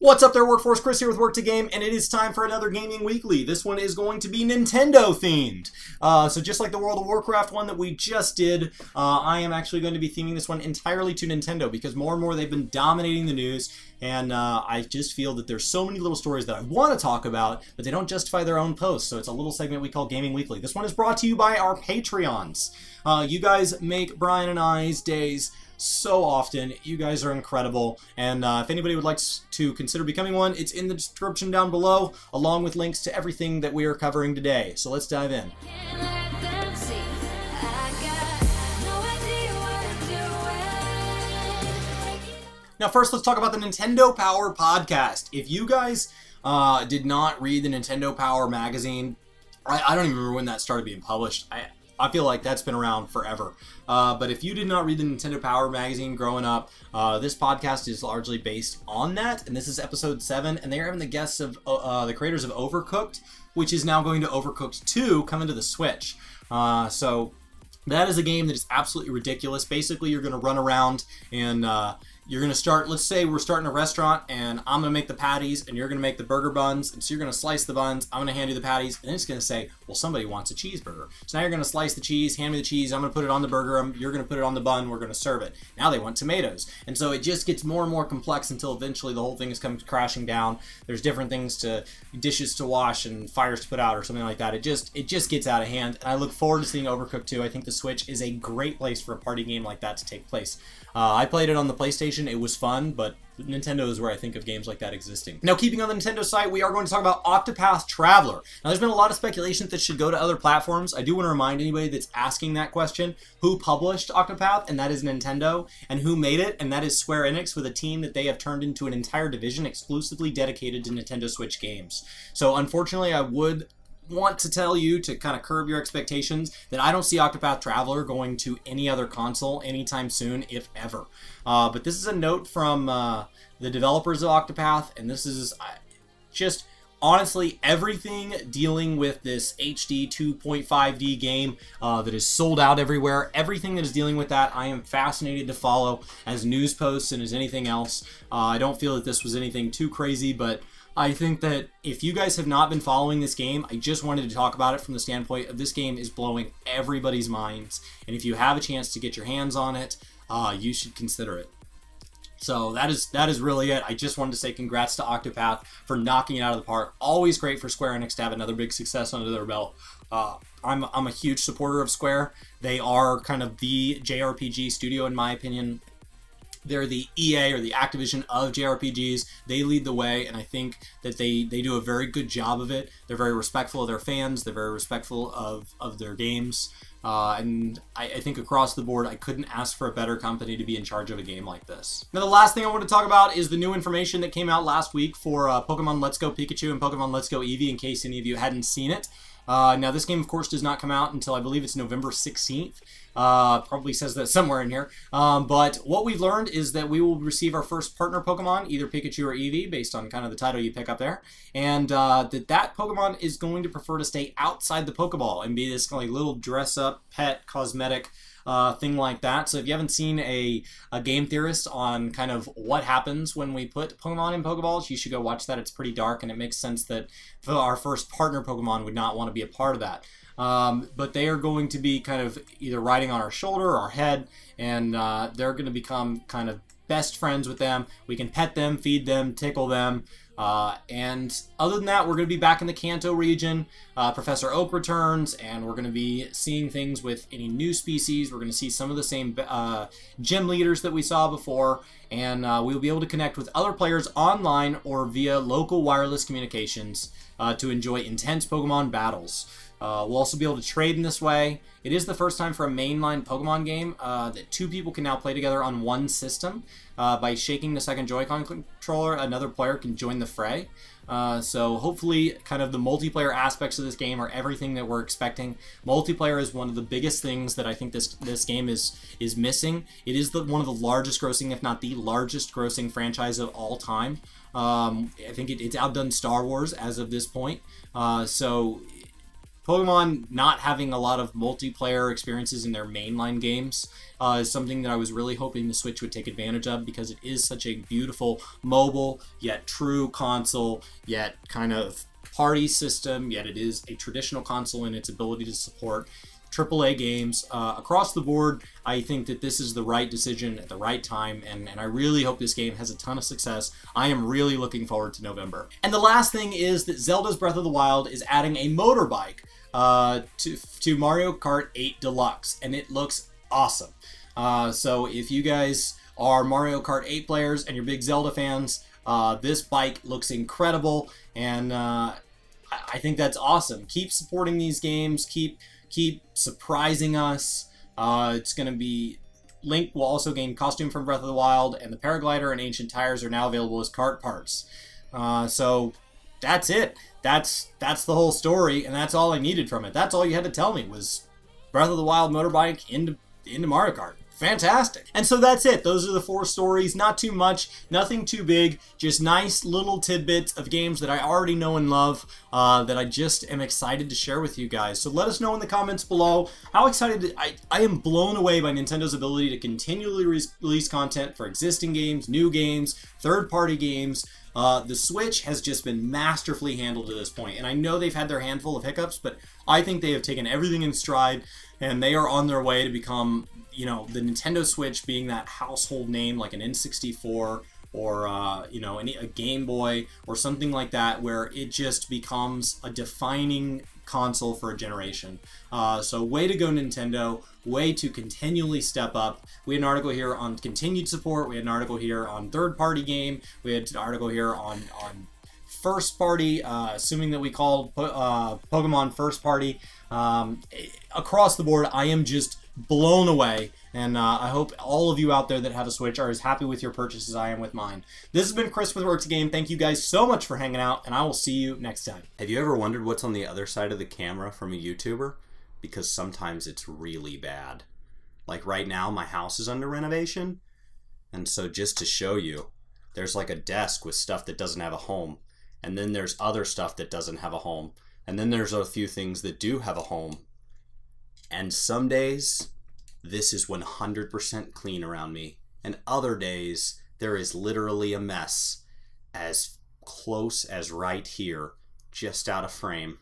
What's up there, Workforce? Chris here with Work To Game, and it is time for another Gaming Weekly. This one is going to be Nintendo themed. So just like the World of Warcraft one that we just did, I am actually going to be theming this one entirely to Nintendo because more and more they've been dominating the news, and I just feel that there's so many little stories that I want to talk about, but they don't justify their own posts, so it's a little segment we call Gaming Weekly. This one is brought to you by our Patreons. You guys make Brian and I's days so often. You guys are incredible, and if anybody would like to consider becoming one, it's in the description down below, along with links to everything that we are covering today. So let's dive in. Now first, let's talk about the Nintendo Power podcast. If you guys did not read the Nintendo Power magazine, I don't even remember when that started being published. I feel like that's been around forever. But if you did not read the Nintendo Power magazine growing up, this podcast is largely based on that, and this is episode 7, and they're having the guests of the creators of Overcooked, which is now going to Overcooked 2, coming to the Switch. So that is a game that is absolutely ridiculous. Basically, you're going to run around and you're going to start, let's say we're starting a restaurant, and I'm going to make the patties, and you're going to make the burger buns, and so you're going to slice the buns, I'm going to hand you the patties, and then it's going to say, well, somebody wants a cheeseburger. So now you're going to slice the cheese, hand me the cheese, I'm going to put it on the burger, you're going to put it on the bun, we're going to serve it. Now they want tomatoes. And so it just gets more and more complex until eventually the whole thing is coming crashing down. There's different things dishes to wash and fires to put out or something like that. It just gets out of hand, and I look forward to seeing Overcooked 2. I think the Switch is a great place for a party game like that to take place. I played it on the PlayStation. It was fun, but Nintendo is where I think of games like that existing. Now, keeping on the Nintendo site, we are going to talk about Octopath Traveler. Now, there's been a lot of speculation that this should go to other platforms. I do want to remind anybody that's asking that question who published Octopath, and that is Nintendo, and who made it, and that is Square Enix, with a team that they have turned into an entire division exclusively dedicated to Nintendo Switch games. So, unfortunately, I would want to tell you to kind of curb your expectations that I don't see Octopath Traveler going to any other console anytime soon, if ever. But this is a note from the developers of Octopath, and this is just honestly everything dealing with this HD 2.5D game that is sold out everywhere. Everything that is dealing with that, I am fascinated to follow as news posts and as anything else. I don't feel that this was anything too crazy, but I think that if you guys have not been following this game, I just wanted to talk about it from the standpoint of this game is blowing everybody's minds. And if you have a chance to get your hands on it, you should consider it. So that is really it. I just wanted to say congrats to Octopath for knocking it out of the park. Always great for Square Enix to have another big success under their belt. I'm a huge supporter of Square. They are kind of the JRPG studio, in my opinion. They're the EA or the Activision of JRPGs. They lead the way, and I think that they do a very good job of it. They're very respectful of their fans. They're very respectful of their games. And I think across the board, I couldn't ask for a better company to be in charge of a game like this. Now, the last thing I want to talk about is the new information that came out last week for Pokemon Let's Go Pikachu and Pokemon Let's Go Eevee, in case any of you hadn't seen it. Now, this game, of course, does not come out until I believe it's November 16th. Probably says that somewhere in here. But what we've learned is that we will receive our first partner Pokemon, either Pikachu or Eevee, based on kind of the title you pick up there. And that Pokemon is going to prefer to stay outside the Pokeball and be this like little dress-up, pet, cosmetic thing like that. So if you haven't seen a game theorist on kind of what happens when we put Pokemon in Pokeballs, you should go watch that. It's pretty dark, and it makes sense that our first partner Pokemon would not want to be a part of that. But they are going to be kind of either riding on our shoulder or our head, and they're going to become kind of best friends with them. We can pet them, feed them, tickle them. And other than that, we're going to be back in the Kanto region. Professor Oak returns, and we're going to be seeing things with any new species. We're going to see some of the same gym leaders that we saw before, and we'll be able to connect with other players online or via local wireless communications to enjoy intense Pokemon battles. We'll also be able to trade in this way. It is the first time for a mainline Pokemon game that two people can now play together on one system. By shaking the second Joy-Con controller, another player can join the fray. So hopefully kind of the multiplayer aspects of this game are everything that we're expecting. Multiplayer is one of the biggest things that I think this game is missing. It is one of the largest grossing, if not the largest grossing franchise of all time. I think it's outdone Star Wars as of this point. So Pokemon not having a lot of multiplayer experiences in their mainline games is something that I was really hoping the Switch would take advantage of, because it is such a beautiful mobile, yet true console, yet kind of party system, yet it is a traditional console in its ability to support AAA games across the board. I think that this is the right decision at the right time, and I really hope this game has a ton of success. I am really looking forward to November. And the last thing is that Zelda's Breath of the Wild is adding a motorbike to Mario Kart 8 Deluxe, and it looks awesome. So if you guys are Mario Kart 8 players and you're big Zelda fans, this bike looks incredible, and I think that's awesome. Keep supporting these games. Keep surprising us. It's going to be... Link will also gain costume from Breath of the Wild, and the paraglider and ancient tires are now available as Kart parts. So that's it. That's the whole story, and that's all I needed from it. That's all you had to tell me was Breath of the Wild motorbike into Mario Kart. Fantastic. And so that's it. Those are the 4 stories. Not too much, nothing too big, just nice little tidbits of games that I already know and love, that I just am excited to share with you guys. So let us know in the comments below how excited I am blown away by Nintendo's ability to continually release content for existing games, new games, third-party games. The Switch has just been masterfully handled to this point, and I know they've had their handful of hiccups, but I think they have taken everything in stride, and they are on their way to become, you know, the Nintendo Switch being that household name like an N64 or, you know, a Game Boy or something like that, where it just becomes a defining console for a generation. So way to go, Nintendo. Way to continually step up. We had an article here on continued support. We had an article here on third-party game. We had an article here on first party, assuming that we called Pokemon first party. Across the board, I am just blown away, and I hope all of you out there that have a Switch are as happy with your purchase as I am with mine. This has been Chris with Work To Game. Thank you guys so much for hanging out, and I will see you next time. Have you ever wondered what's on the other side of the camera from a YouTuber? Because sometimes it's really bad. Like right now, my house is under renovation, and so just to show you, there's like a desk with stuff that doesn't have a home, and then there's other stuff that doesn't have a home, and then there's a few things that do have a home. And some days, this is 100% clean around me, and other days, there is literally a mess as close as right here, just out of frame.